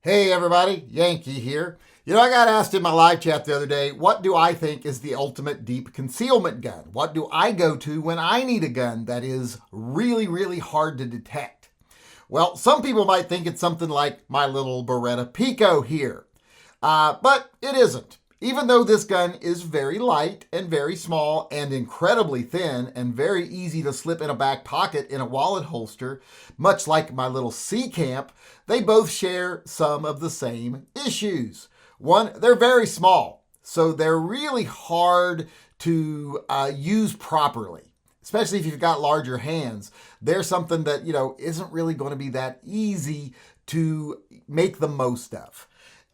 Hey everybody, Yankee here. I got asked in my live chat the other day, what do I think is the ultimate deep concealment gun? What do I go to when I need a gun that is really, really hard to detect? Well, some people might think it's something like my little Beretta Pico here, but it isn't. Even though this gun is very light and very small and incredibly thin and very easy to slip in a back pocket in a wallet holster, much like my little C-Camp, they both share some of the same issues. One, they're very small, so they're really hard to use properly, especially if you've got larger hands. They're something that, isn't really going to be that easy to make the most of.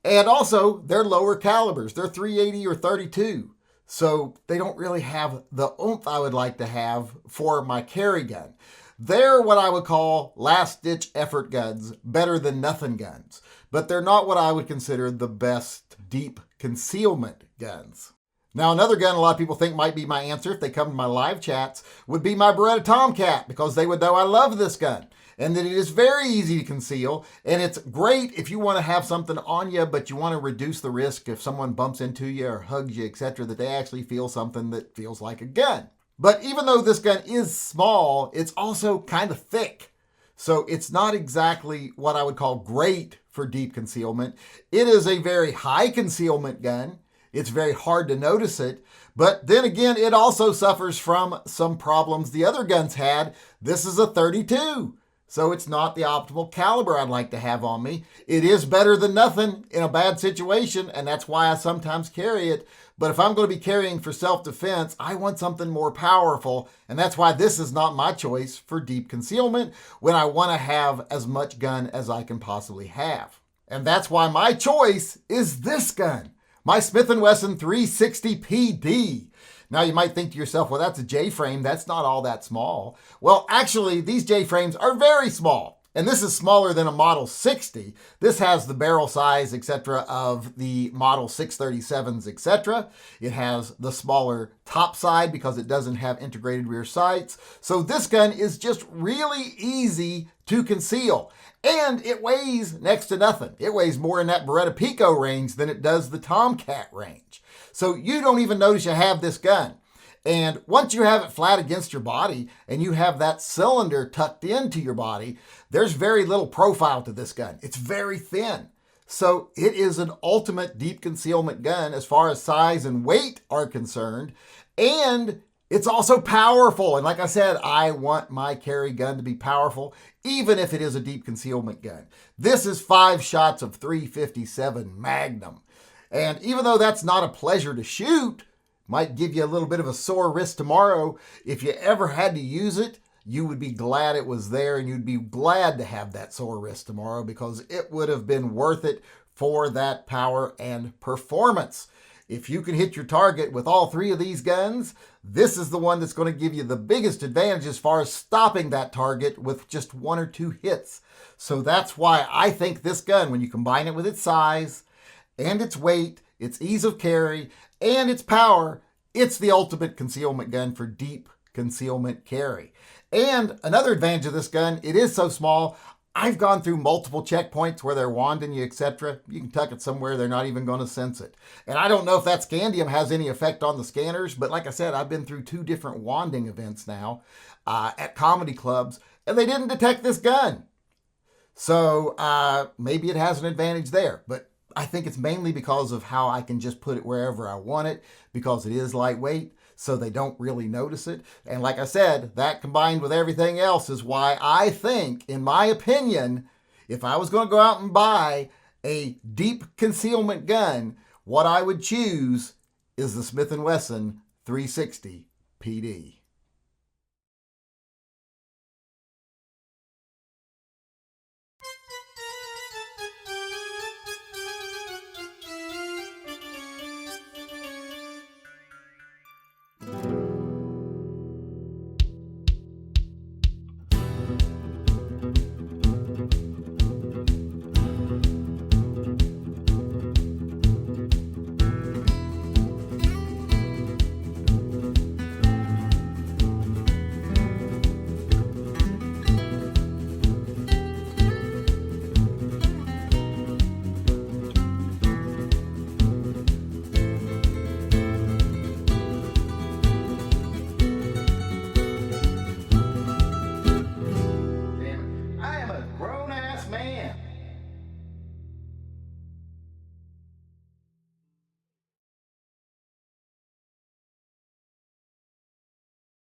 And also, they're lower calibers. They're .380 or .32. So they don't really have the oomph I would like to have for my carry gun. They're what I would call last-ditch effort guns, better than nothing guns. But they're not what I would consider the best deep concealment guns. Now, another gun a lot of people think might be my answer if they come to my live chats would be my Beretta Tomat, because they would know I love this gun and that it is very easy to conceal, and it's great if you want to have something on you, but you want to reduce the risk if someone bumps into you or hugs you, etc., that they actually feel something that feels like a gun. But even though this gun is small, it's also kind of thick. So it's not exactly what I would call great for deep concealment. It is a very high concealment gun. It's very hard to notice it. But then again, it also suffers from some problems the other guns had. This is a .32. So it's not the optimal caliber I'd like to have on me. It is better than nothing in a bad situation, and that's why I sometimes carry it. But if I'm going to be carrying for self-defense, I want something more powerful, and that's why this is not my choice for deep concealment when I want to have as much gun as I can possibly have. And that's why my choice is this gun, my Smith & Wesson 360 PD. Now you might think to yourself, well, that's a J-frame. That's not all that small. Well, actually, these J-frames are very small. And this is smaller than a Model 60. This has the barrel size, etc., of the Model 637s, etc. It has the smaller top side because it doesn't have integrated rear sights. So this gun is just really easy to conceal. And it weighs next to nothing. It weighs more in that Beretta Pico range than it does the Tomcat range. So you don't even notice you have this gun. And once you have it flat against your body and you have that cylinder tucked into your body, there's very little profile to this gun. It's very thin. So it is an ultimate deep concealment gun as far as size and weight are concerned. And it's also powerful. And like I said, I want my carry gun to be powerful, even if it is a deep concealment gun. This is 5 shots of .357 Magnum. And even though that's not a pleasure to shoot, might give you a little bit of a sore wrist tomorrow, if you ever had to use it, you would be glad it was there, and you'd be glad to have that sore wrist tomorrow because it would have been worth it for that power and performance. If you can hit your target with all 3 of these guns, this is the one that's going to give you the biggest advantage as far as stopping that target with just 1 or 2 hits. So that's why I think this gun, when you combine it with its size and its weight, its ease of carry, and its power, it's the ultimate concealment gun for deep concealment carry. And another advantage of this gun, it is so small, I've gone through multiple checkpoints where they're wanding you, etc. You can tuck it somewhere, they're not even going to sense it. And I don't know if that scandium has any effect on the scanners, but like I said, I've been through 2 different wanding events now at comedy clubs, and they didn't detect this gun. So maybe it has an advantage there, but I think it's mainly because of how I can just put it wherever I want it, because it is lightweight, so they don't really notice it. And like I said, that combined with everything else is why I think, in my opinion, if I was going to go out and buy a deep concealment gun, what I would choose is the Smith & Wesson 360 PD.